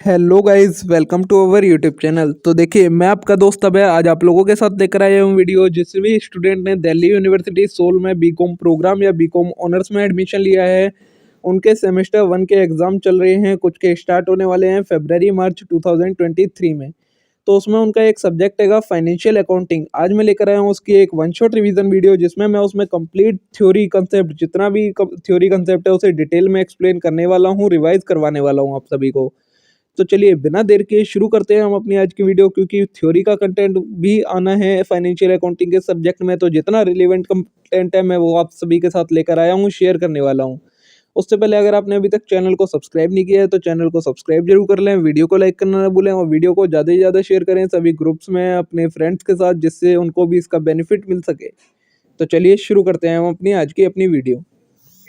Hello guys, welcome to our YouTube channel. तो देखिए, मैं आपका दोस्त अभय आज आप लोगों के साथ लेकर आया हूँ वीडियो। जिस भी स्टूडेंट ने दिल्ली यूनिवर्सिटी सोल में बीकॉम प्रोग्राम या बीकॉम ऑनर्स में एडमिशन लिया है, उनके सेमेस्टर 1 के एग्ज़ाम चल रहे हैं। कुछ के स्टार्ट होने वाले हैं फरवरी मार्च 2023 में। तो उसमें उनका एक सब्जेक्ट हैगा फाइनेंशियल अकाउंटिंग। आज मैं लेकर आया हूँ उसकी एक वन शॉट रिवीजन वीडियो, जिसमें मैं उसमें कंप्लीट थ्योरी कंसेप्ट, जितना भी थ्योरी कंसेप्ट है उसे डिटेल में एक्सप्लेन करने वाला हूँ, रिवाइज करवाने वाला हूँ आप सभी को। तो चलिए बिना देर के शुरू करते हैं हम अपनी आज की वीडियो, क्योंकि थ्योरी का कंटेंट भी आना है फाइनेंशियल अकाउंटिंग के सब्जेक्ट में। तो जितना रिलेवेंट कंटेंट है मैं वो आप सभी के साथ लेकर आया हूँ, शेयर करने वाला हूँ। उससे पहले अगर आपने अभी तक चैनल को सब्सक्राइब नहीं किया है तो चैनल को सब्सक्राइब जरूर कर लें, वीडियो को लाइक करना ना भूलें और वीडियो को ज़्यादा से ज़्यादा शेयर करें सभी ग्रुप्स में अपने फ्रेंड्स के साथ, जिससे उनको भी इसका बेनिफिट मिल सके। तो चलिए शुरू करते हैं हम अपनी आज की अपनी वीडियो।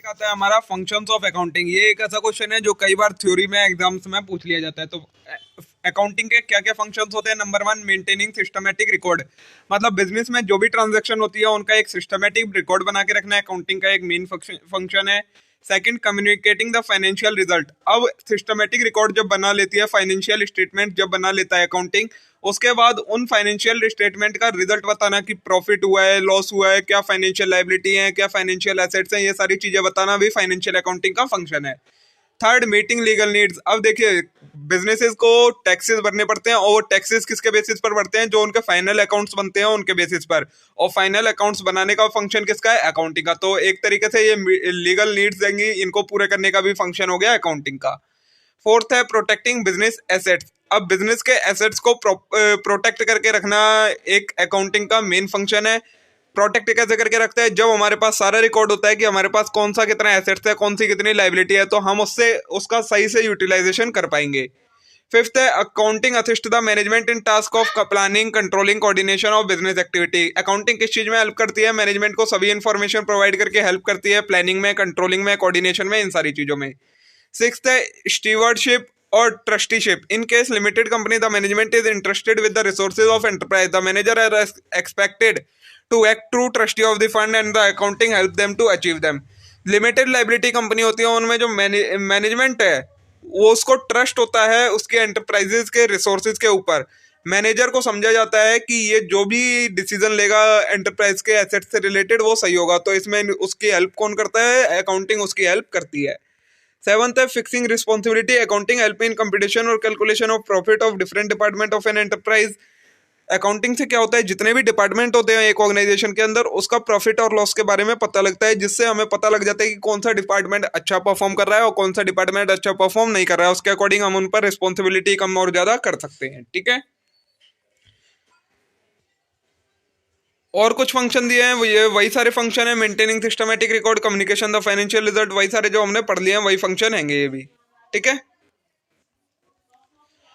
आता है हमारा फंक्शंस ऑफ अकाउंटिंग। ये एक ऐसा क्वेश्चन है जो कई बार थ्योरी में एग्जाम्स में पूछ लिया जाता है। तो अकाउंटिंग के क्या क्या फंक्शंस होते हैं? Number 1, maintaining systematic record. मतलब बिजनेस में जो भी ट्रांजैक्शन होती है उनका एक सिस्टमैटिक रिकॉर्ड बना के रखना अकाउंटिंग का एक मेन फंक्शन है। Second, communicating the financial result. अब सिस्टमैटिक रिकॉर्ड जब बना लेती है, फाइनेंशियल स्टेटमेंट जब बना लेता है अकाउंटिंग, उसके बाद उन फाइनेंशियल स्टेटमेंट का रिजल्ट बताना कि प्रॉफिट हुआ है, लॉस हुआ है, क्या फाइनेंशियल लायबिलिटी है, क्या फाइनेंशियल एसेट्स हैं, ये सारी चीजें बताना भी फाइनेंशियल अकाउंटिंग का फंक्शन है। Third, meeting legal needs. अब देखिए, बिजनेसेस को टैक्सेस भरने पड़ते हैं और वो टैक्सेस किसके बेसिस पर भरते हैं? जो उनके फाइनल अकाउंट्स बनते हैं उनके बेसिस पर। और फाइनल अकाउंट्स बनाने का फंक्शन किसका है? अकाउंटिंग का। तो एक तरीके से ये लीगल नीड्स देंगी, इनको पूरे करने का भी फंक्शन हो गया अकाउंटिंग का। फोर्थ है प्रोटेक्टिंग बिजनेस एसेट्स। अब बिजनेस के एसेट्स को प्रोटेक्ट करके रखना एक अकाउंटिंग का मेन फंक्शन है। प्रोटेक्ट कैसे करके रखते हैं? जब हमारे पास सारा रिकॉर्ड होता है कि हमारे पास कौन सा कितना एसेट्स है, कौन सी कितनी लाइबिलिटी है, तो हम उससे उसका सही से यूटिलाइजेशन कर पाएंगे। फिफ्थ है accounting assist the management in task of planning, controlling, coordination of business activity. Accounting किस चीज में हेल्प करती है? मैनेजमेंट को सभी इंफॉर्मेशन प्रोवाइड करके हेल्प करती है, प्लानिंग में, कंट्रोलिंग में, कोऑर्डिनेशन में, इन सारी चीजों में। सिक्स्थ है स्टीवर्डशिप और trusteeship. In case limited company, the management is interested with the resources of enterprise, the manager are expected to act true trustee of the fund and the accounting help them to achieve them. Limited liability company होती है, उनमें जो management है वो उसको trust होता है उसके एंटरप्राइजेस के रिसोर्सेज के ऊपर। मैनेजर को समझा जाता है कि ये जो भी डिसीजन लेगा एंटरप्राइज के एसेट से रिलेटेड वो सही होगा, तो इसमें उसकी हेल्प कौन करता है? अकाउंटिंग उसकी हेल्प करती है। सेवंथ है fixing responsibility. Accounting help in competition और calculation of profit of different department of an enterprise. Accounting से क्या होता है? जितने भी डिपार्टमेंट होते हैं एक ऑर्गेनाइजेशन के अंदर, उसका प्रॉफिट और लॉस के बारे में पता लगता है, जिससे हमें पता लग जाता है कि कौन सा डिपार्टमेंट अच्छा परफॉर्म कर रहा है और कौन सा डिपार्टमेंट अच्छा परफॉर्म नहीं कर रहा है। उसके अकॉर्डिंग हम उन पर रिस्पॉन्सिबिलिटी कम और ज्यादा कर सकते हैं। ठीक है, और कुछ फंक्शन दिए हैं, वो ये वही सारे फंक्शन है। Maintaining systematic record, communication the financial result, वही सारे जो हमने पढ़ लिए हैं वही फंक्शन हैंगे ये भी। ठीक है,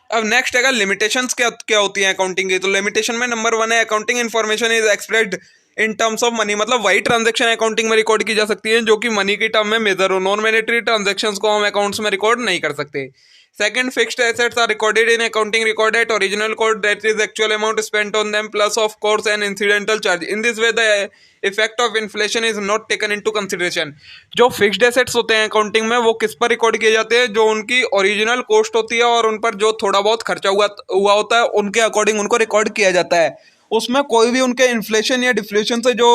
अब नेक्स्ट है लिमिटेशंस क्या क्या होती हैं अकाउंटिंग की। तो लिमिटेशन में नंबर 1 है accounting information is expressed in terms of money. मतलब वही ट्रांजैक्शन अकाउंटिंग में रिकॉर्ड की जा सकती है जो कि मनी की टर्म में मेजर हो। नॉन मॉनेटरी ट्रांजैक्शंस को हम अकाउंट्स में रिकॉर्ड नहीं कर सकते। Second, fixed assets are recorded in accounting record at original code that is actual amount spent on them plus of course and incidental charge. In this way the effect of inflation is not taken into consideration. जो fixed assets होते हैं accounting में वो किस पर record किए जाते हैं? जो उनकी ओरिजिनल कॉस्ट होती है और उन पर जो थोड़ा बहुत खर्चा हुआ होता है उनके अकॉर्डिंग उनको रिकॉर्ड किया जाता है। उसमें कोई भी उनके इन्फ्लेशन या डिफ्लेशन से जो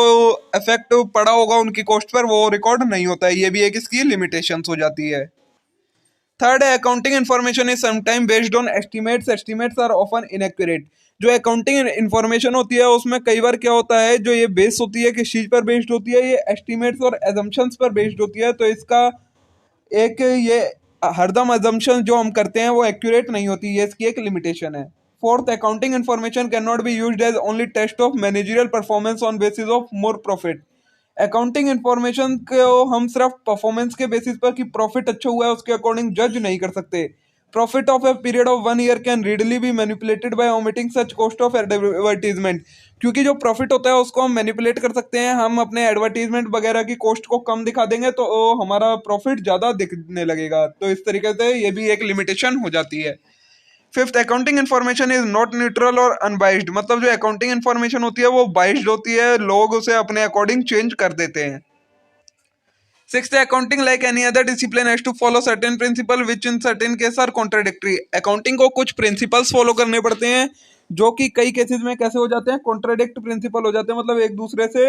इफेक्ट पड़ा होगा उनकी कॉस्ट पर वो रिकॉर्ड नहीं होता है। ये भी एक इसकी लिमिटेशंस हो जाती है। थर्ड है accounting information is sometime based on estimates. Estimates are often inaccurate. जो अकाउंटिंग इन्फॉर्मेशन होती है उसमें कई बार क्या होता है, जो ये बेस होती है किस चीज पर बेस्ड होती है? ये एस्टिमेट्स और एजम्पशंस पर बेस्ड होती है। तो इसका एक ये हरदम अजम्पशन जो हम करते हैं वो एक्यूरेट नहीं होती, ये इसकी एक लिमिटेशन है। Fourth, accounting information can not be used as only test of managerial performance on basis of more profit. Accounting information को हम सिर्फ परफॉर्मेंस के बेसिस पर कि प्रॉफिट अच्छा हुआ है उसके अकॉर्डिंग जज नहीं कर सकते। Profit of a period of 1 year can readily be manipulated bye omitting such cost of advertisement. क्योंकि जो प्रॉफिट होता है उसको हम मैनिपुलेट कर सकते हैं। हम अपने एडवर्टीजमेंट वगैरह की कॉस्ट को कम दिखा देंगे तो हमारा प्रॉफिट ज़्यादा दिखने लगेगा। तो इस तरीके से ये भी एक लिमिटेशन हो जाती है। Fifth, accounting information is not neutral और अनबाइस्ड। मतलब जो अकाउंटिंग इन्फॉर्मेशन होती है वो बाइस्ड होती है, लोग उसे अपने अकॉर्डिंग चेंज कर देते हैं। Sixth, accounting like any other discipline has to follow certain principle which in certain cases are contradictory. Accounting को कुछ principles follow करने पड़ते हैं जो कि कई केसेस में कैसे हो जाते हैं, contradict principle हो जाते हैं, मतलब एक दूसरे से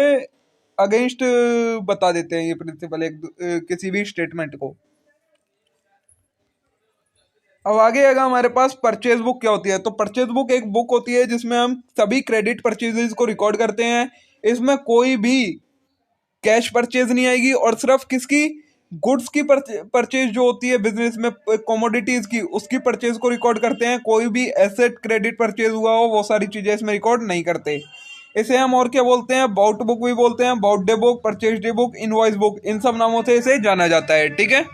अगेंस्ट बता देते हैं ये प्रिंसिपल किसी भी स्टेटमेंट को। अब आगे आएगा हमारे पास परचेज बुक क्या होती है। तो परचेज बुक एक बुक होती है जिसमें हम सभी क्रेडिट परचेजेस को रिकॉर्ड करते हैं। इसमें कोई भी कैश परचेज नहीं आएगी और सिर्फ किसकी, गुड्स की परचेज जो होती है बिजनेस में कमोडिटीज की, उसकी परचेज को रिकॉर्ड करते हैं। कोई भी एसेट क्रेडिट परचेज हुआ हो वो सारी चीजें इसमें रिकॉर्ड नहीं करते। इसे हम और क्या बोलते हैं, बाउट बुक भी बोलते हैं, bought day book, purchase day book, invoice book, इन सब नामों से इसे जाना जाता है। ठीक है।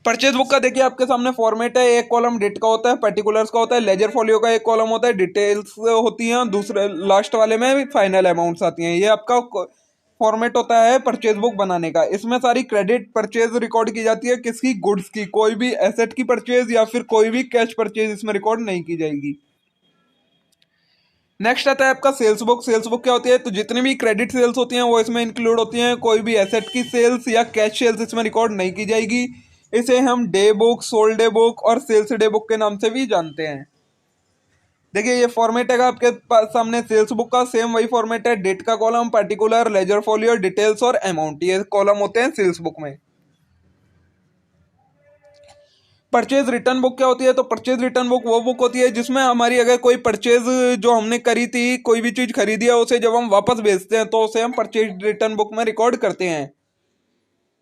परचेज बुक का देखिए आपके सामने फॉर्मेट है। एक कॉलम डेट का होता है, पर्टिकुलर्स का होता है, लेजर फॉलियो का एक कॉलम होता है, डिटेल्स होती हैं, दूसरे लास्ट वाले में फाइनल अमाउंट्स आती हैं। ये आपका फॉर्मेट होता है परचेज बुक बनाने का। इसमें सारी क्रेडिट परचेज रिकॉर्ड की जाती है, किसकी, गुड्स की। कोई भी एसेट की परचेज या फिर कोई भी कैश परचेज इसमें रिकॉर्ड नहीं की जाएगी। नेक्स्ट आता है आपका सेल्स बुक। सेल्स बुक क्या होती है, तो जितनी भी क्रेडिट सेल्स होती हैं वो इसमें इंक्लूड होती हैं। कोई भी एसेट की सेल्स या कैश सेल्स इसमें रिकॉर्ड नहीं की जाएगी। इसे हम day book, sold day book और सेल्स डे बुक के नाम से भी जानते हैं। देखिए ये फॉर्मेट है आपके सामने सेल्स बुक का, सेम वही फॉर्मेट है। डेट का column, particular, ledger folio, details और अमाउंट, ये कॉलम होते हैं सेल्स बुक में। परचेज रिटर्न बुक क्या होती है, तो परचेज रिटर्न बुक वो बुक होती है जिसमें हमारी अगर कोई परचेज जो हमने करी थी, कोई भी चीज खरीदी है, उसे जब हम वापस भेजते हैं तो उसे हम परचेज रिटर्न बुक में रिकॉर्ड करते हैं।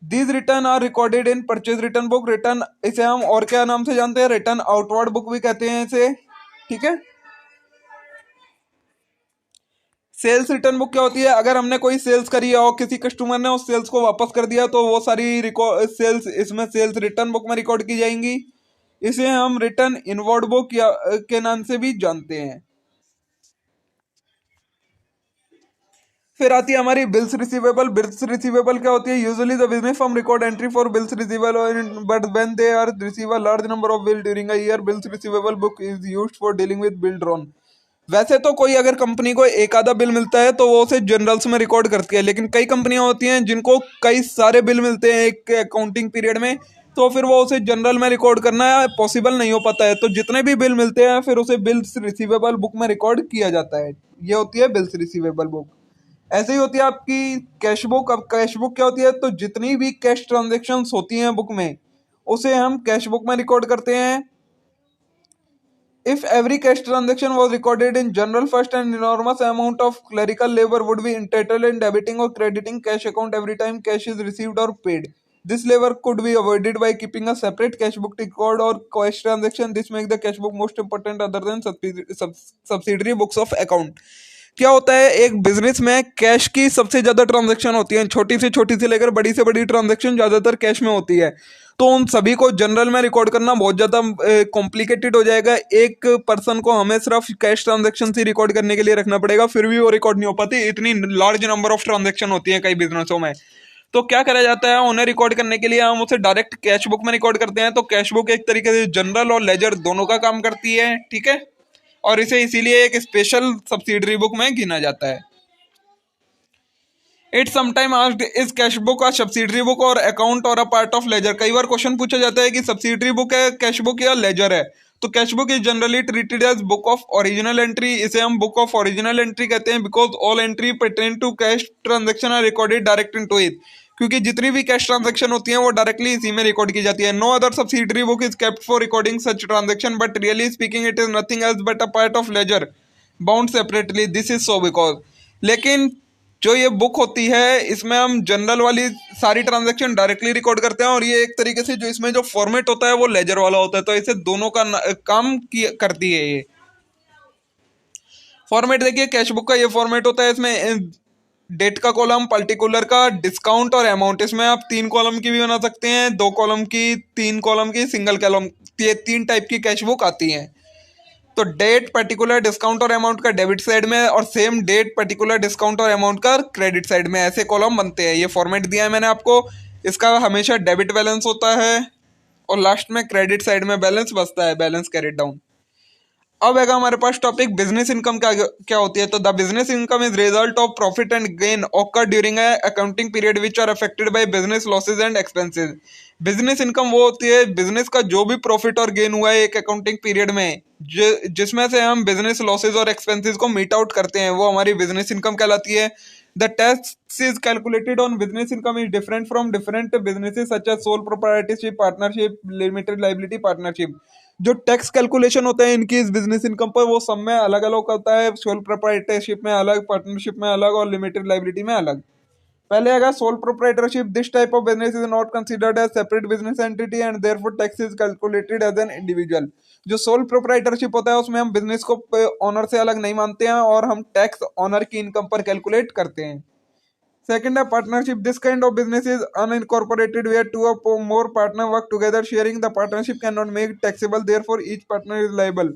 These return are recorded in purchase return book. Return इसे हम और क्या नाम से जानते हैं, रिटर्न आउटवर्ड बुक भी कहते हैं इसे। ठीक है। सेल्स रिटर्न बुक क्या होती है, अगर हमने कोई सेल्स करी है और किसी कस्टमर ने उस सेल्स को वापस कर दिया तो वो सारी सेल्स इसमें सेल्स रिटर्न बुक में रिकॉर्ड की जाएंगी। इसे हम रिटर्न इनवर्ड बुक या के नाम से भी जानते हैं। फिर आती है हमारी बिल्स रिसीवेबल। बिल्स रिसीवेबल क्या होती है, usually the business firm record entry for bills receivable, but when they are receive a large number of bill during a year, bills receivable book is used for dealing with bill drawn. वैसे तो कोई अगर company को एक आधा bill मिलता है तो वो उसे जनरल्स में रिकॉर्ड करती है, लेकिन कई कंपनियां होती हैं जिनको कई सारे बिल मिलते हैं एक अकाउंटिंग पीरियड में, तो फिर वो उसे जनरल में रिकॉर्ड करना पॉसिबल नहीं हो पाता है। तो जितने भी बिल मिलते हैं फिर उसे बिल्स रिसीवेबल बुक में रिकॉर्ड किया जाता है। ये होती है बिल्स रिसीवेबल बुक। ऐसे ही होती है आपकी कैश बुक। अब कैश बुक क्या होती है, तो जितनी भी कैश ट्रांजेक्शन्स होती हैं बुक में उसे हम कैश बुक में रिकॉर्ड करते हैं। If every cash transaction was recorded in journal first, an enormous amount of clerical labor would be entailed in debiting or crediting cash account every time cash is received or paid. This labor could be avoided by keeping a separate cash book record or cash transaction. This makes the cash book most important other than subsidiary books of account. क्या होता है, एक business में cash की सबसे ज्यादा transaction होती है, छोटी से लेकर बड़ी से बड़ी ट्रांजैक्शन ज्यादातर कैश में होती है। तो उन सभी को जनरल में रिकॉर्ड करना बहुत ज़्यादा कॉम्प्लिकेटेड हो जाएगा। एक पर्सन को हमें सिर्फ कैश ट्रांजैक्शन ही रिकॉर्ड करने के लिए रखना पड़ेगा, फिर भी वो रिकॉर्ड नहीं हो पाती, इतनी लार्ज नंबर ऑफ ट्रांजैक्शन होती है कई बिजनेसों में। तो क्या करा जाता है, उन्हें रिकॉर्ड करने के लिए हम उसे डायरेक्ट कैश बुक में रिकॉर्ड करते हैं। तो कैश बुक एक तरीके से जनरल और लेजर दोनों का काम करती है। ठीक है। और इसे इसीलिए एक स्पेशल सब्सिडरी बुक में गिना जाता है। It's sometime asked, is cash book a subsidiary book और अकाउंट और अ पार्ट ऑफ लेजर। कई बार क्वेश्चन पूछा जाता है कि सब्सिडरी बुक है, कैश बुक या लेजर है। तो cash book is generally treated as book of original entry. इसे हम बुक ऑफ ओरिजिनल एंट्री कहते हैं, because all entry pertain to cash transaction are recorded direct into it. क्योंकि जितनी भी कैश ट्रांजेक्शन होती हैं वो डायरेक्टली इसी में रिकॉर्ड की जाती है। No other subsidiary book is kept for recording such transaction, but really speaking it is nothing else but a part of ledger bound separately. This is so because, लेकिन जो ये बुक होती है इसमें हम जनरल वाली सारी ट्रांजैक्शन डायरेक्टली रिकॉर्ड करते हैं, और ये एक तरीके से जो इसमें जो फॉर्मेट होता है वो लेजर वाला होता है। तो इसे दोनों का काम करती है ये फॉर्मेट। देखिए कैश बुक का ये फॉर्मेट होता है, इसमें डेट का कॉलम, पर्टिकुलर का, डिस्काउंट और अमाउंट। इसमें आप 3 कॉलम की भी बना सकते हैं, 2 कॉलम की, 3 कॉलम की, सिंगल कॉलम, ये 3 टाइप की कैश बुक आती हैं। तो डेट, पर्टिकुलर, डिस्काउंट और अमाउंट का डेबिट साइड में, और सेम डेट, पर्टिकुलर, डिस्काउंट और अमाउंट का क्रेडिट साइड में, ऐसे कॉलम बनते हैं। ये फॉर्मेट दिया है मैंने आपको। इसका हमेशा डेबिट बैलेंस होता है और लास्ट में क्रेडिट साइड में बैलेंस बचता है, बैलेंस कैरिड डाउन। अब आएगा हमारे पास टॉपिक बिजनेस इनकम क्या क्या होती है। तो the business income is result of profit and gain occur during a accounting period which are affected by business losses and expenses. Business income वो होती है बिजनेस का जो भी प्रॉफिट और गेन हुआ है एक अकाउंटिंग पीरियड में, जिसमें से हम बिजनेस लॉसेज और एक्सपेंसेस को मीट आउट करते हैं, वो हमारी बिजनेस इनकम कहलाती है। The tax is calculated on business income is different from different businesses such as sole proprietorship, partnership, limited liability, partnership. जो टैक्स कैलकुलेशन होता है इनकी इस बिजनेस इनकम पर वो सब में अलग अलग होता है। सोल प्रोप्राइटरशिप में अलग, पार्टनरशिप में अलग और लिमिटेड लाइबिलिटी में अलग। पहले आएगा sole proprietorship. This type of business is not considered as separate business entity and therefore tax is calculated as an individual. जो सोल प्रोप्राइटरशिप होता है उसमें हम बिजनेस को ऑनर से अलग नहीं मानते हैं और हम टैक्स ऑनर की इनकम पर कैलकुलेट करते हैं। Second, a partnership. This kind of business is unincorporated where two or more partners work together. Sharing the partnership cannot make taxable. Therefore, each partner is liable.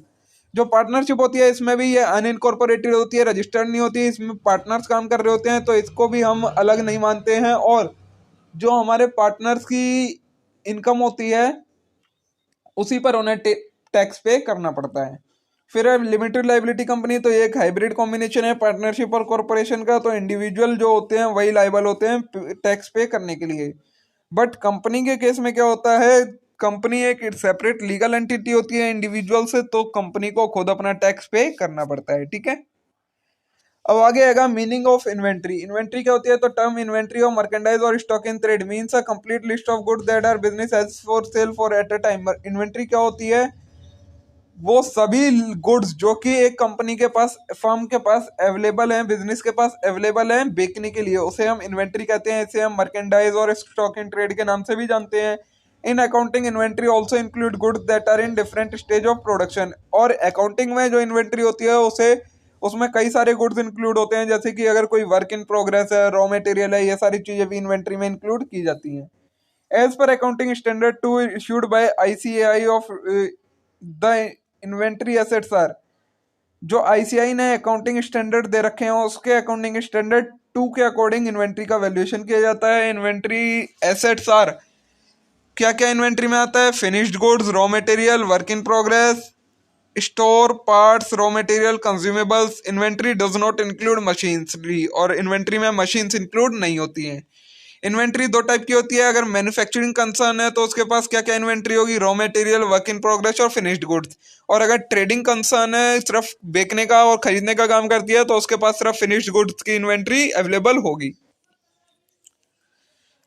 जो पार्टनरशिप होती है इसमें भी ये अनइनकॉर्पोरेटेड होती है, रजिस्टर्ड नहीं होती है, इसमें पार्टनर्स काम कर रहे होते हैं, तो इसको भी हम अलग नहीं मानते हैं। और जो हमारे पार्टनर्स की इनकम होती है उसी पर उन्हें टैक्स पे करना पड़ता है। फिर है लिमिटेड लाइबिलिटी कंपनी। तो ये एक हाइब्रिड कॉम्बिनेशन है पार्टनरशिप और कॉरपोरेशन का। तो इंडिविजुअल जो होते हैं वही लाइबल होते हैं टैक्स पे करने के लिए। बट कंपनी के केस में क्या होता है, कंपनी एक सेपरेट लीगल एंटिटी होती है इंडिविजुअल से, तो कंपनी को खुद अपना टैक्स पे करना पड़ता है। ठीक है, अब आगे आएगा मीनिंग ऑफ इन्वेंट्री। इन्वेंट्री क्या होती है, तो टर्म इन्वेंट्री ऑफ मर्केंडाइज और stock in trade means a complete list of goods that are business as for sale for at a time. Inventory क्या होती है, वो सभी गुड्स जो कि एक कंपनी के पास, फर्म के पास अवेलेबल हैं, बिजनेस के पास अवेलेबल हैं बेचने के लिए, उसे हम इन्वेंट्री कहते हैं। इसे हम मर्केंडाइज और स्टॉक इन ट्रेड के नाम से भी जानते हैं। In accounting inventory also include goods that are in different stage of production. और अकाउंटिंग में जो इन्वेंट्री होती है उसे उसमें कई सारे गुड्स इंक्लूड होते हैं, जैसे कि अगर कोई वर्क इन प्रोग्रेस है, रॉ मटेरियल है, ये सारी चीजें भी इन्वेंट्री में इंक्लूड की जाती हैं। As per accounting standard 2 issued by ICAI of the inventory assets are. जो ICAI ने अकाउंटिंग स्टैंडर्ड दे रखे हैं उसके अकाउंटिंग स्टैंडर्ड 2 के अकॉर्डिंग इन्वेंट्री का वैल्यूएशन किया जाता है। इन्वेंट्री एसेट्स आर क्या क्या इन्वेंट्री में आता है, finished goods, raw material, work in progress, store, parts, raw material, consumables. Inventory does not include machinery, और इन्वेंट्री में मशीन्स इंक्लूड नहीं होती हैं। इन्वेंट्री दो टाइप की होती है। अगर मैन्युफैक्चरिंग कंसर्न है तो उसके पास क्या क्या इन्वेंट्री होगी, raw material, work in progress और फिनिश्ड गुड्स। और अगर ट्रेडिंग कंसर्न है, सिर्फ बेचने का और खरीदने का काम करती है, तो उसके पास सिर्फ फिनिश्ड गुड्स की इन्वेंट्री अवेलेबल होगी।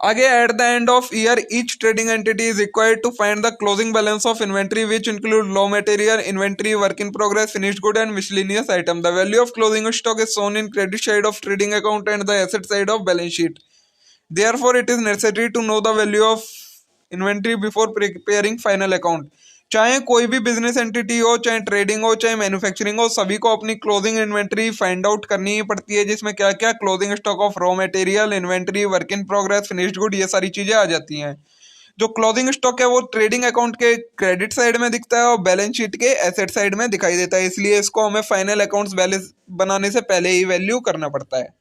आगे, at the end of year each trading entity is required to find the closing balance of inventory which include raw material, inventory, work in progress, finished good and miscellaneous item. The value of closing stock is shown in credit side of trading account and the asset side of balance sheet. Therefore, it is necessary to know the value of inventory before preparing final account. चाहे कोई भी business entity हो, चाहे trading हो, चाहे manufacturing हो, सभी को अपनी क्लोजिंग इन्वेंट्री फाइंड आउट करनी ही पड़ती है, जिसमें क्या क्या closing stock of raw material, inventory, work in progress, finished good, ये सारी चीजें आ जाती हैं। जो क्लोजिंग स्टॉक है वो ट्रेडिंग अकाउंट के क्रेडिट साइड में दिखता है और बैलेंस शीट के एसेट साइड में दिखाई देता है, इसलिए इसको हमें फाइनल अकाउंट्स बैलेंस बनाने से पहले ही वैल्यू करना पड़ता है।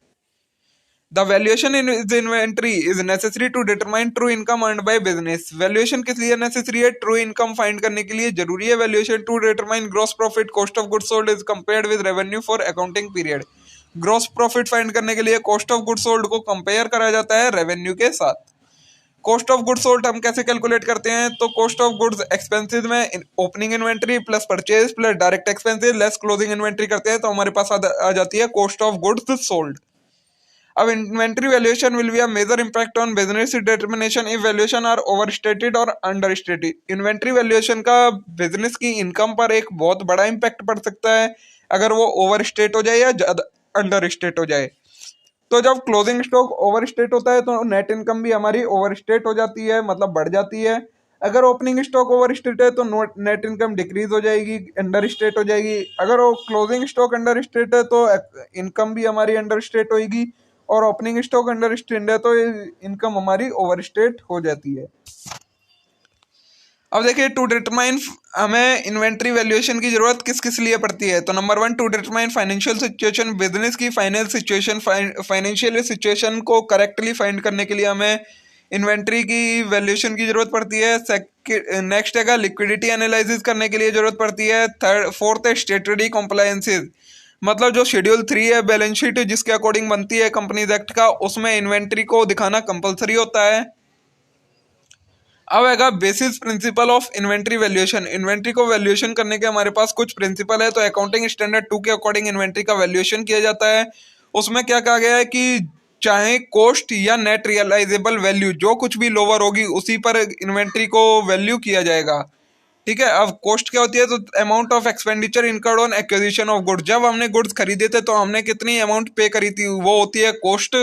The valuation in its inventory is necessary to determine true income earned by business. Valuation किस लिए necessary है, true income find करने के लिए जरूरी है। valuation to determine gross profit, cost of goods sold is compared with revenue for accounting period. gross profit find करने के लिए cost of goods sold को compare करा जाता है revenue के साथ। cost of goods sold हम कैसे कैलकुलेट करते हैं, तो cost of goods expenses में opening inventory plus purchase plus direct expenses less closing inventory करते हैं, तो हमारे पास आ जाती है cost of goods sold। अब inventory valuation will be a major impact on business determination if valuation are overstated और understated. Inventory valuation का business की इनकम पर एक बहुत बड़ा इंपैक्ट पड़ सकता है अगर वो ओवरस्टेट हो जाए या अंडरस्टेट हो जाए। तो जब क्लोजिंग स्टॉक ओवरस्टेट होता है तो नेट इनकम भी हमारी ओवरस्टेट हो जाती है, मतलब बढ़ जाती है। अगर ओपनिंग स्टॉक ओवरस्टेट है तो नेट इनकम डिक्रीज हो जाएगी, अंडरस्टेट हो जाएगी। अगर वो क्लोजिंग स्टॉक अंडरस्टेट है तो इनकम भी हमारी अंडरस्टेट होगी, और ओपनिंग स्टॉक अंडर स्टेट है तो इनकम हमारी ओवरस्टेट हो जाती है। अब देखिए, टू डिटरमाइन हमें इन्वेंट्री वैल्यूएशन की जरूरत किस किस लिए पड़ती है। तो number 1, to determine financial situation. Business की फाइनेंशियल सिचुएशन को करेक्टली फाइंड करने के लिए हमें इन्वेंट्री की वैल्यूएशन की जरूरत पड़ती है। नेक्स्ट है लिक्विडिटी एनालिसिस करने के लिए जरूरत पड़ती है। फोर्थ है स्टेटरी कॉम्प्लायंसेस, मतलब जो शेड्यूल 3 है बैलेंस शीट जिसके अकॉर्डिंग बनती है कंपनीज एक्ट का, उसमें इन्वेंट्री को दिखाना कंपलसरी होता है। अब आएगा basis principle of inventory valuation. Inventory को वैल्यूएशन करने के हमारे पास कुछ प्रिंसिपल है। तो अकाउंटिंग स्टैंडर्ड 2 के अकॉर्डिंग इन्वेंट्री का वैल्यूएशन किया जाता है। उसमें क्या कहा गया है कि चाहे कॉस्ट या नेट रियलाइजेबल वैल्यू जो कुछ भी लोअर होगी उसी पर इन्वेंट्री को वैल्यू किया जाएगा। ठीक है। अब कॉस्ट क्या होती है, तो amount of expenditure incurred on acquisition of goods. जब हमने गुड्स खरीदे थे तो हमने कितनी अमाउंट पे करी थी, वो होती है कॉस्ट।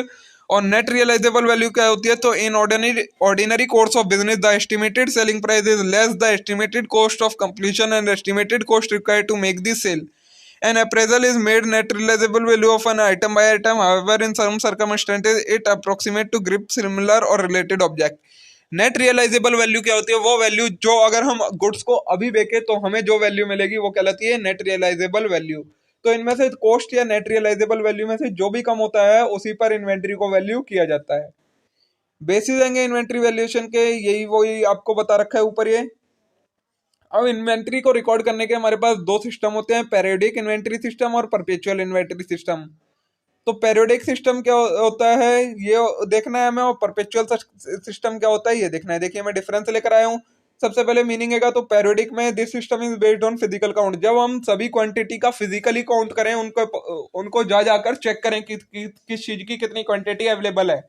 और नेट रियलाइजेबल वैल्यू क्या होती है, तो in ordinary course of business the estimated selling price is less the estimated cost of completion and estimated cost required to make this sale. An appraisal is made net realizable value of an item by item. However, in some circumstances, it approximate to grip similar or related object. Net realisable value क्या होती है, वो value जो अगर हम goods को अभी बेचे तो हमें जो वैल्यू मिलेगी वो कहलाती है नेट रियलाइजेबल वैल्यू। तो इनमें से कॉस्ट या नेट रियलाइजेबल वैल्यू में से जो भी कम होता है उसी पर इन्वेंट्री को वैल्यू किया जाता है। बेसिस देंगे इन्वेंट्री वैल्यूएशन के, यही वही आपको बता रखा है ऊपर ये। अब इन्वेंट्री को रिकॉर्ड करने के हमारे पास दो सिस्टम होते हैं, पेरियोडिक इन्वेंट्री सिस्टम और परपेचुअल इन्वेंट्री सिस्टम। तो पेरियोडिक सिस्टम क्या होता है ये देखना है हमें, और परपेचुअल सिस्टम क्या होता है ये देखना है। देखिए मैं डिफरेंस लेकर आया हूँ। सबसे पहले मीनिंग है, तो पेरियोडिक में this system is based on physical count. जब हम सभी क्वांटिटी का फिजिकली काउंट करें, उनको जा जाकर चेक करें कि किस चीज की कितनी क्वांटिटी अवेलेबल है,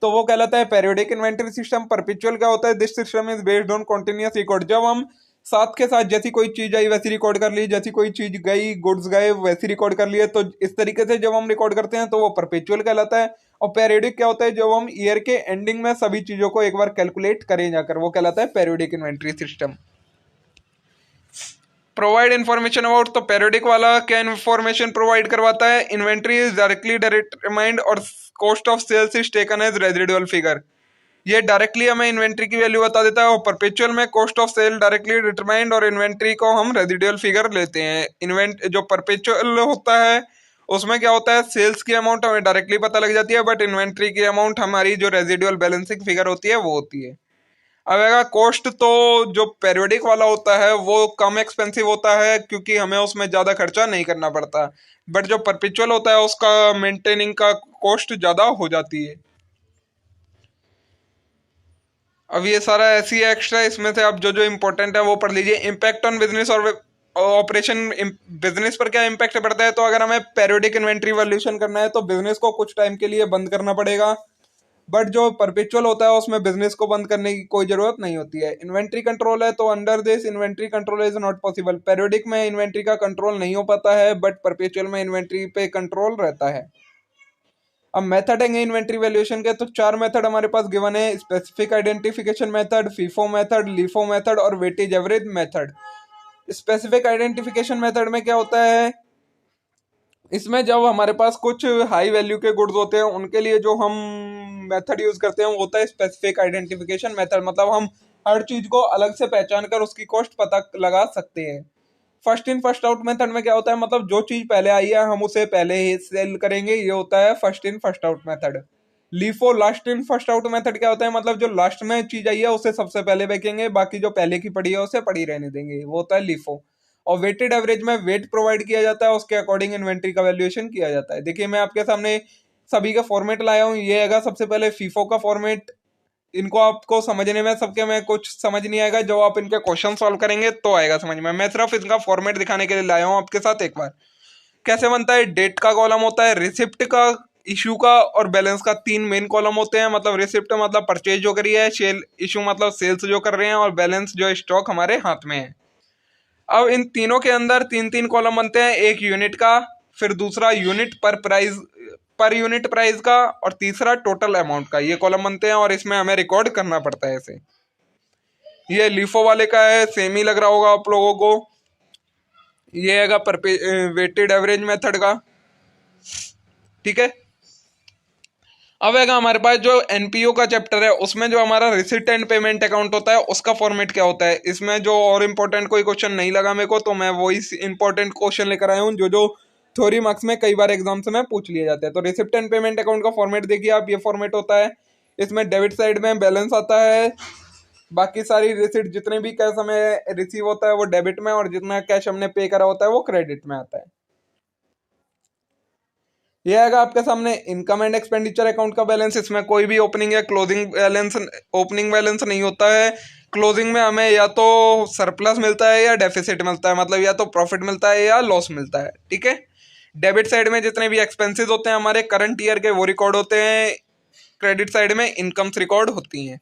तो वो कहलाता है पेरियोडिक इन्वेंट्री सिस्टम। परपेचुअल क्या होता है, this system is based on continuous record. जब हम साथ के साथ जैसी कोई चीज आई वैसी रिकॉर्ड कर ली, जैसी कोई चीज गई गुड्स गए वैसी रिकॉर्ड कर लिए, तो इस तरीके से जब हम रिकॉर्ड करते हैं तो वो परपेचुअल कहलाता है। और पेरियोडिक क्या होता है, जब हम ईयर के एंडिंग में सभी चीजों को एक बार कैलकुलेट करें जाकर, वो कहलाता है periodic inventory system. Provide information about, तो पेरियोडिक वाला क्या इन्फॉर्मेशन प्रोवाइड करवाता है, इन्वेंट्री इज डायरेक्टली डिटरमाइंड और cost of sales is taken as residual figure. ये डायरेक्टली हमें इन्वेंट्री की वैल्यू बता देता है। और परपेचुअल में cost of sale directly determined और इन्वेंट्री को हम रेजिडुअल फिगर लेते हैं। जो परपेचुअल होता है उसमें क्या होता है, सेल्स की अमाउंट हमें डायरेक्टली पता लग जाती है, बट इन्वेंट्री की अमाउंट हमारी जो रेजिडुअल बैलेंसिंग फिगर होती है वो होती है। अब आएगा कॉस्ट, तो जो पेरियोडिक वाला होता है वो कम एक्सपेंसिव होता है क्योंकि हमें उसमें ज्यादा खर्चा नहीं करना पड़ता, बट जो परपेचुअल होता है उसका मेंटेनिंग का कॉस्ट ज्यादा हो जाती है। अब ये सारा ऐसी है एक्स्ट्रा, इसमें से आप जो जो इम्पोर्टेंट है वो पढ़ लीजिए। इम्पैक्ट ऑन बिजनेस और ऑपरेशन, बिजनेस पर क्या इम्पैक्ट पड़ता है, तो अगर हमें पेरियोडिक इन्वेंट्री वैल्यूएशन करना है तो बिजनेस को कुछ टाइम के लिए बंद करना पड़ेगा, बट जो परपेचुअल होता है उसमें बिजनेस को बंद करने की कोई जरूरत नहीं होती है। इन्वेंट्री कंट्रोल है, तो under this inventory control is not possible. Periodic में इन्वेंट्री का कंट्रोल नहीं हो पाता है, बट परपेचुअल में इन्वेंट्री पे कंट्रोल रहता है। अब मेथड है इन्वेंट्री वैल्यूएशन के, तो 4 मेथड हमारे पास गिवन है, specific identification method, FIFO method, LIFO method और weightage average method. Specific identification method में क्या होता है, इसमें जब हमारे पास कुछ हाई वैल्यू के गुड्स होते हैं उनके लिए जो हम मेथड यूज करते हैं वो होता है स्पेसिफिक आइडेंटिफिकेशन मेथड। मतलब हम हर चीज को अलग से पहचान कर उसकी कॉस्ट पता लगा सकते हैं। First in first out method में क्या होता है, मतलब जो चीज पहले आई है हम उसे पहले ही सेल करेंगे, ये होता है first in first out method. LIFO last in first out method क्या होता है, मतलब जो लास्ट में चीज आई है उसे सबसे पहले बेचेंगे, बाकी जो पहले की पड़ी है उसे पड़ी रहने देंगे, वो होता है लीफो। और वेटेड एवरेज में वेट प्रोवाइड किया जाता है, उसके अकॉर्डिंग इन्वेंट्री का वैल्यूएशन किया जाता है। देखिए मैं आपके सामने सभी का फॉर्मेट लाया हूँ, ये है सबसे पहले फीफो का फॉर्मेट। इनको आपको समझने में सबके में कुछ समझ नहीं आएगा, जब आप इनके क्वेश्चन सॉल्व करेंगे तो आएगा समझ में। मैं सिर्फ इनका फॉर्मेट दिखाने के लिए लाया हूँ आपके साथ एक बार। कैसे बनता है, डेट का कॉलम होता है, रिसिप्ट का, इशू का और बैलेंस का 3 मेन कॉलम होते हैं। मतलब रिसिप्ट मतलब परचेज जो करी है, सेल इशू मतलब सेल्स जो कर रहे हैं, और बैलेंस जो स्टॉक हमारे हाथ में है। अब इन तीनों के अंदर 3-3 कॉलम बनते हैं, एक यूनिट का, फिर दूसरा यूनिट पर यूनिट प्राइस का, और तीसरा टोटल अमाउंट का, ये कॉलम बनते हैं और इसमें हमें रिकॉर्ड करना पड़ता है ऐसे। ये लीफो वाले का है, सेम ही लग रहा होगा आप लोगों को। ये है वेटेड एवरेज मेथड का, ठीक है। अब है हमारे पास जो एनपीओ का चैप्टर है उसमें जो हमारा रिसिप्ट एंड पेमेंट अकाउंट होता है उसका फॉर्मेट क्या होता है। इसमें जो और इम्पोर्टेंट कोई क्वेश्चन नहीं लगा मेरे को, तो मैं वही इंपॉर्टेंट क्वेश्चन लेकर आया हूँ जो थ्योरी मार्क्स में कई बार एग्जाम्स में पूछ लिए जाते हैं। तो रिसिप्ट एंड पेमेंट अकाउंट का फॉर्मेट देखिए आप, ये फॉर्मेट होता है। इसमें डेबिट साइड में बैलेंस आता है, बाकी सारी रिसिट जितने भी कैश हमें रिसीव होता है वो डेबिट में, और जितना कैश हमने पे करा होता है वो क्रेडिट में आता है। ये आएगा आपके सामने इनकम एंड एक्सपेंडिचर अकाउंट का बैलेंस। इसमें कोई भी ओपनिंग या ओपनिंग बैलेंस नहीं होता है। क्लोजिंग में हमें या तो सरप्लस मिलता है या डेफिसिट मिलता है, मतलब या तो प्रॉफिट मिलता है या लॉस मिलता है, ठीक है। डेबिट साइड में जितने भी एक्सपेंसेस होते हैं हमारे करंट ईयर के वो रिकॉर्ड होते हैं। क्रेडिट साइड में इनकम्स रिकॉर्ड होती हैं।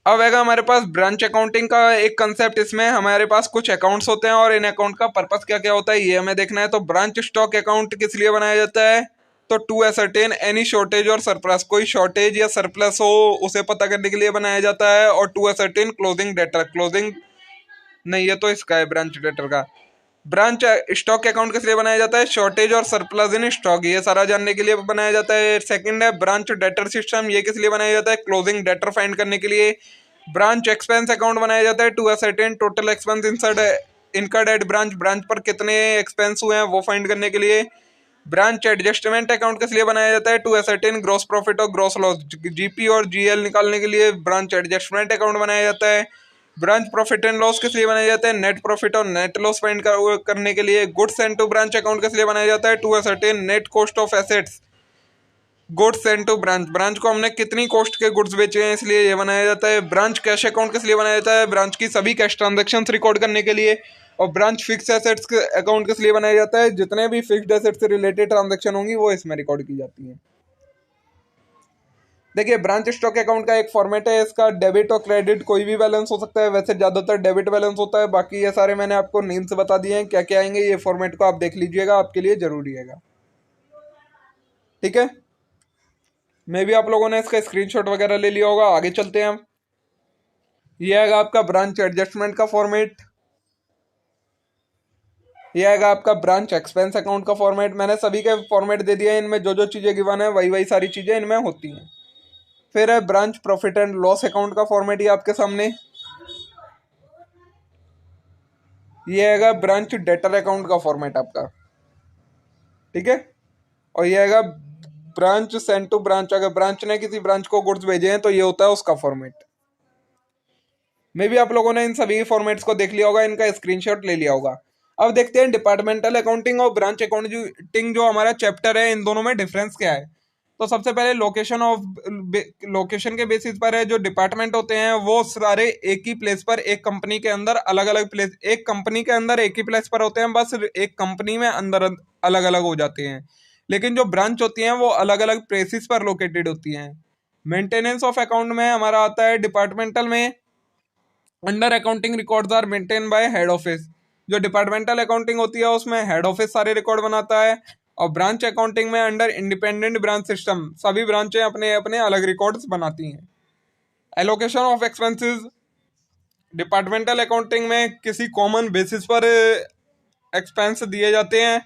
अब आएगा हमारे पास ब्रांच अकाउंटिंग का एक कंसेप्ट। इसमें हमारे पास कुछ अकाउंट्स होते हैं और इन अकाउंट का पर्पस क्या क्या होता है ये हमें देखना है। तो ब्रांच स्टॉक अकाउंट किस लिए बनाया जाता है? तो टू असरटेन एनी शॉर्टेज और सरप्लस, कोई शॉर्टेज या सरप्लस हो उसे पता करने के लिए बनाया जाता है। और to ascertain closing debtor, closing नहीं है तो इसका है ब्रांच डेटर का। ब्रांच स्टॉक अकाउंट किस लिए बनाया जाता है? शॉर्टेज और सरप्लस इन स्टॉक, ये सारा जानने के लिए बनाया जाता है। सेकंड है ब्रांच डेटर सिस्टम, ये किस लिए बनाया जाता है? क्लोजिंग डेटर फाइंड करने के लिए। ब्रांच एक्सपेंस अकाउंट बनाया जाता है to ascertain total expense incurred at branch, branch पर कितने एक्सपेंस हुए हैं वो फाइंड करने के लिए। ब्रांच एडजस्टमेंट अकाउंट किस लिए बनाया जाता है? टू असरटेन ग्रॉस प्रॉफिट और ग्रॉस लॉस, जीपी और जीएल निकालने के लिए ब्रांच एडजस्टमेंट अकाउंट बनाया जाता है। ब्रांच प्रॉफिट एंड लॉस किस लिए बनाया जाता है? नेट प्रॉफिट और नेट लॉस फाइंड करने के लिए। Goods and to branch account किस लिए बनाया जाता है? To ascertain net cost of assets goods and to branch, branch को हमने कितनी कॉस्ट के गुड्स बेचे हैं इसलिए ये बनाया जाता है। ब्रांच कैश अकाउंट किस लिए बनाया जाता है? ब्रांच की सभी कैश ट्रांजेक्शन्स रिकॉर्ड करने के लिए। और ब्रांच फिक्स एसेट्स अकाउंट किस लिए बनाया जाता है? जितने भी फिक्स्ड एसेट्स से रिलेटेड ट्रांजेक्शन होंगी वो इसमें रिकॉर्ड की जाती है। देखिए ब्रांच स्टॉक अकाउंट का एक फॉर्मेट है, इसका डेबिट और क्रेडिट कोई भी बैलेंस हो सकता है। वैसे ज्यादातर डेबिट बैलेंस होता है, बाकी ये सारे मैंने आपको नेम से बता दिए हैं क्या क्या आएंगे। ये फॉर्मेट को आप देख लीजिएगा, आपके लिए जरूरी है, ठीक है। मे भी आप लोगों ने इसका स्क्रीनशॉट वगैरह ले लिया होगा। आगे चलते हैं हम। ये आएगा आपका ब्रांच एडजस्टमेंट का फॉर्मेट। ये आएगा आपका ब्रांच एक्सपेंस अकाउंट का फॉर्मेट। मैंने सभी के फॉर्मेट दे दिए हैं, इनमें जो जो चीज़ें गिवन है वही वही सारी चीज़ें इनमें होती हैं। फिर है branch profit and loss account का फॉर्मेट, ये आपके सामने। ये आएगा ब्रांच डेटर अकाउंट का फॉर्मेट आपका, ठीक है। और ये आएगा ब्रांच सेंड टू ब्रांच, अगर ब्रांच ने किसी ब्रांच को गुड्स भेजे हैं तो ये होता है उसका फॉर्मेट। मे भी आप लोगों ने इन सभी फॉर्मेट्स को देख लिया होगा, इनका स्क्रीनशॉट ले लिया होगा। अब देखते हैं डिपार्टमेंटल अकाउंटिंग और ब्रांच अकाउंटिंग जो हमारा चैप्टर है इन दोनों में डिफरेंस क्या है। तो सबसे पहले लोकेशन के बेसिस पर है। जो डिपार्टमेंट होते हैं वो सारे एक ही प्लेस पर, एक कंपनी के अंदर अलग अलग प्लेस, एक कंपनी के अंदर एक ही प्लेस पर होते हैं, बस एक कंपनी में अंदर अलग अलग हो जाते हैं। लेकिन जो ब्रांच होती हैं वो अलग अलग प्लेसेस पर लोकेटेड होती हैं। मेंटेनेंस ऑफ अकाउंट में हमारा आता है डिपार्टमेंटल में, under accounting records are maintain by head office. जो डिपार्टमेंटल अकाउंटिंग होती है उसमें हेड ऑफिस सारे रिकॉर्ड बनाता है। और ब्रांच अकाउंटिंग में अंडर इंडिपेंडेंट ब्रांच सिस्टम, सभी ब्रांचें अपने अपने अलग रिकॉर्ड्स बनाती हैं। Allocation of expenses, departmental accounting में किसी कॉमन बेसिस पर एक्सपेंस दिए जाते हैं।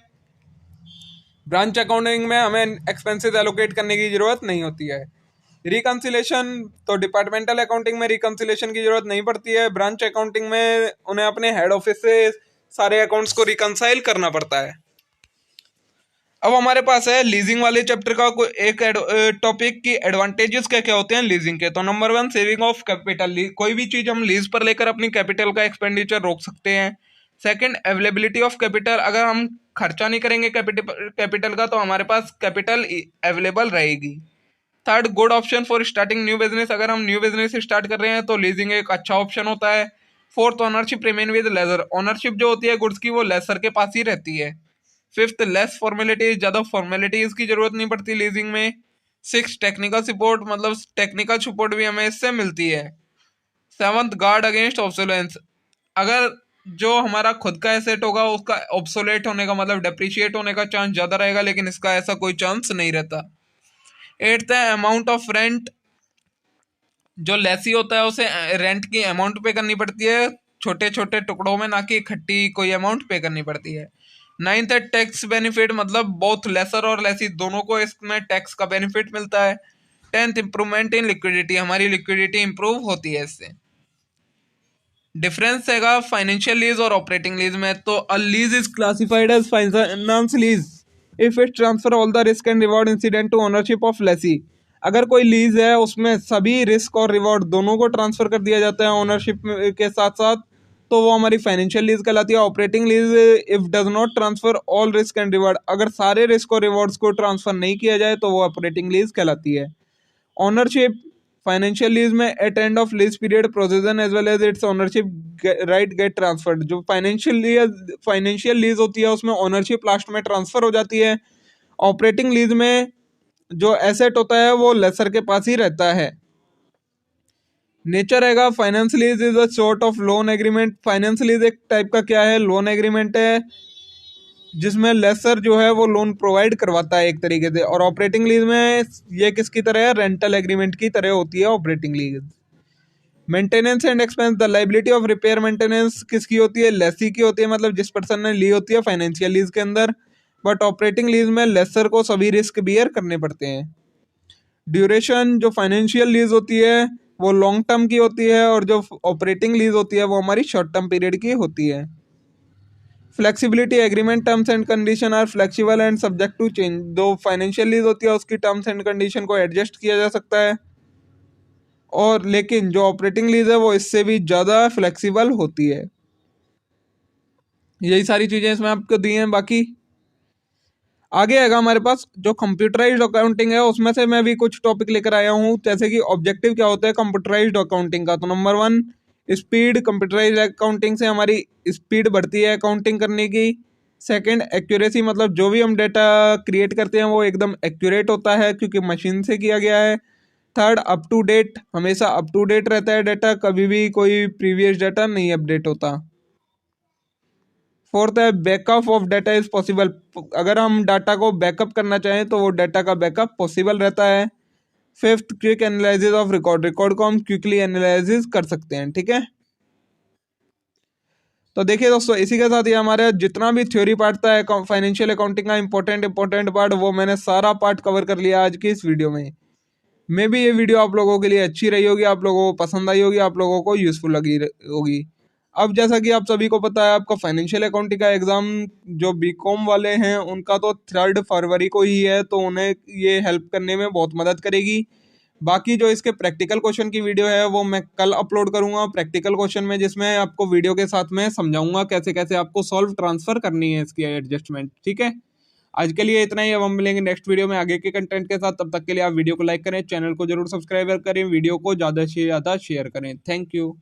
ब्रांच अकाउंटिंग में हमें एक्सपेंसेस एलोकेट करने की जरूरत नहीं होती है। रिकंसिलेशन, तो डिपार्टमेंटल अकाउंटिंग में रिकंसिलेशन की जरूरत नहीं पड़ती है। ब्रांच अकाउंटिंग में उन्हें अपने हेड ऑफिस से सारे अकाउंट्स को रिकंसाइल करना पड़ता है। अब हमारे पास है लीजिंग वाले चैप्टर का कोई एक टॉपिक की एडवांटेजेस क्या क्या होते हैं लीजिंग के। तो नंबर 1 सेविंग ऑफ कैपिटल, कोई भी चीज हम लीज पर लेकर अपनी कैपिटल का एक्सपेंडिचर रोक सकते हैं। सेकंड अवेलेबिलिटी ऑफ कैपिटल, अगर हम खर्चा नहीं करेंगे कैपिटल का तो हमारे पास कैपिटल अवेलेबल रहेगी। Third good option for starting new business, अगर हम न्यू बिजनेस स्टार्ट कर रहे हैं तो लीजिंग एक अच्छा ऑप्शन होता है। Fourth ownership remain with ledger, ownership जो होती है गुड्स की वो लेसर के पास ही रहती है। फिफ्थ लेस फॉर्मेलिटीज, ज्यादा फॉर्मेलिटीज की जरूरत नहीं पड़ती लीजिंग में। सिक्स टेक्निकल सपोर्ट, मतलब टेक्निकल सपोर्ट भी हमें इससे मिलती है। सेवंथ गार्ड अगेंस्ट ऑब्सोलेंस, अगर जो हमारा खुद का एसेट होगा उसका ऑब्सोलेट होने का मतलब डेप्रिशिएट होने का चांस ज्यादा रहेगा, लेकिन इसका ऐसा कोई चांस नहीं रहता। एट्थ है अमाउंट ऑफ रेंट, जो लेसी होता है उसे रेंट की अमाउंट पे करनी पड़ती है, छोटे छोटे टुकड़ों में, ना कि इकट्ठी कोई अमाउंट पे करनी पड़ती है। नाइन्थ है टैक्स बेनिफिट, मतलब बोथ लेसर और लेसी दोनों को इसमें टैक्स का बेनिफिट मिलता है। टेंथ इंप्रूवमेंट इन लिक्विडिटी, हमारी लिक्विडिटी इंप्रूव होती है इससे। डिफरेंस है फाइनेंशियल लीज और ऑपरेटिंग लीज में। तो a lease is classified as finance lease if it transfer all the risk and reward incident to ownership of lessee, अगर कोई लीज है उसमें सभी रिस्क और रिवॉर्ड दोनों को ट्रांसफर कर दिया जाता है ओनरशिप के साथ साथ, तो वो हमारी फाइनेंशियल लीज कहलाती है। Operating lease if does not transfer all risk and reward, अगर सारे रिस्क और रिवॉर्ड्स को ट्रांसफर नहीं किया जाए तो वो ऑपरेटिंग लीज कहलाती है। ओनरशिप फाइनेंशियल लीज में at end of lease period provision as well as its ownership right get transferred. जो फाइनेंशियल लीज होती है उसमें ओनरशिप लास्ट में ट्रांसफर हो जाती है। ऑपरेटिंग लीज में जो एसेट होता है वो लेसर के पास ही रहता है। नेचर रहेगा finance lease is a sort of loan agreement. Finance lease एक टाइप का क्या है, लोन एग्रीमेंट है जिसमें लेसर जो है वो लोन प्रोवाइड करवाता है एक तरीके से। और ऑपरेटिंग लीज में ये किसकी तरह है, रेंटल एग्रीमेंट की तरह होती है operating lease. Maintenance and expense, the liability of repair maintenance किसकी होती है, लेसी की होती है, मतलब जिस पर्सन ने ली होती है फाइनेंशियल लीज के अंदर। बट ऑपरेटिंग लीज में लेसर को सभी रिस्क बियर करने पड़ते हैं। ड्यूरेशन, जो फाइनेंशियल लीज होती है वो लॉन्ग टर्म की होती है और जो ऑपरेटिंग लीज होती है वो हमारी शॉर्ट टर्म पीरियड की होती है। Flexibility, agreement terms and condition are flexible and subject to change. जो फाइनेंशियल लीज होती है उसकी टर्म्स एंड कंडीशन को एडजस्ट किया जा सकता है, और लेकिन जो ऑपरेटिंग लीज है वो इससे भी ज़्यादा फ्लेक्सिबल होती है। यही सारी चीज़ें इसमें आपको दी हैं। बाकी आगे आएगा हमारे पास जो कंप्यूटराइज्ड अकाउंटिंग है, उसमें से मैं भी कुछ टॉपिक लेकर आया हूँ, जैसे कि ऑब्जेक्टिव क्या होता है कंप्यूटराइज्ड अकाउंटिंग का। तो नंबर 1 स्पीड, कंप्यूटराइज्ड अकाउंटिंग से हमारी स्पीड बढ़ती है अकाउंटिंग करने की। सेकंड एक्यूरेसी, मतलब जो भी हम डाटा क्रिएट करते हैं वो एकदम एक्यूरेट होता है क्योंकि मशीन से किया गया है। थर्ड अप टू डेट, हमेशा अप टू डेट रहता है डाटा, कभी भी कोई प्रीवियस डाटा नहीं अपडेट होता। फोर्थ है backup of data is possible, अगर हम डाटा को बैकअप करना चाहें तो वो डाटा का बैकअप पॉसिबल रहता है। Fifth quick analysis of record, record को हम क्विकली एनालिसिस कर सकते हैं। ठीक है, तो देखिए दोस्तों इसी के साथ ये हमारे जितना भी थ्योरी पार्ट था फाइनेंशियल अकाउंटिंग का इंपॉर्टेंट पार्ट, वो मैंने सारा पार्ट कवर कर लिया आज की इस वीडियो में। मे भी ये वीडियो आप लोगों के लिए अच्छी रही होगी, आप लोगों को पसंद आई होगी, आप लोगों को यूजफुल लगी होगी। अब जैसा कि आप सभी को पता है आपका फाइनेंशियल अकाउंटिंग का एग्ज़ाम जो बीकॉम वाले हैं उनका तो 3 फरवरी को ही है, तो उन्हें ये हेल्प करने में बहुत मदद करेगी। बाकी जो इसके प्रैक्टिकल क्वेश्चन की वीडियो है वो मैं कल अपलोड करूंगा प्रैक्टिकल क्वेश्चन में, जिसमें आपको वीडियो के साथ में समझाऊंगा कैसे कैसे आपको सॉल्व ट्रांसफर करनी है इसकी एडजस्टमेंट। ठीक है, आज के लिए इतना ही। अब हम मिलेंगे नेक्स्ट वीडियो में आगे के कंटेंट के साथ। तब तक के लिए आप वीडियो को लाइक करें, चैनल को जरूर सब्सक्राइब करें, वीडियो को ज़्यादा से ज़्यादा शेयर करें। Thank you.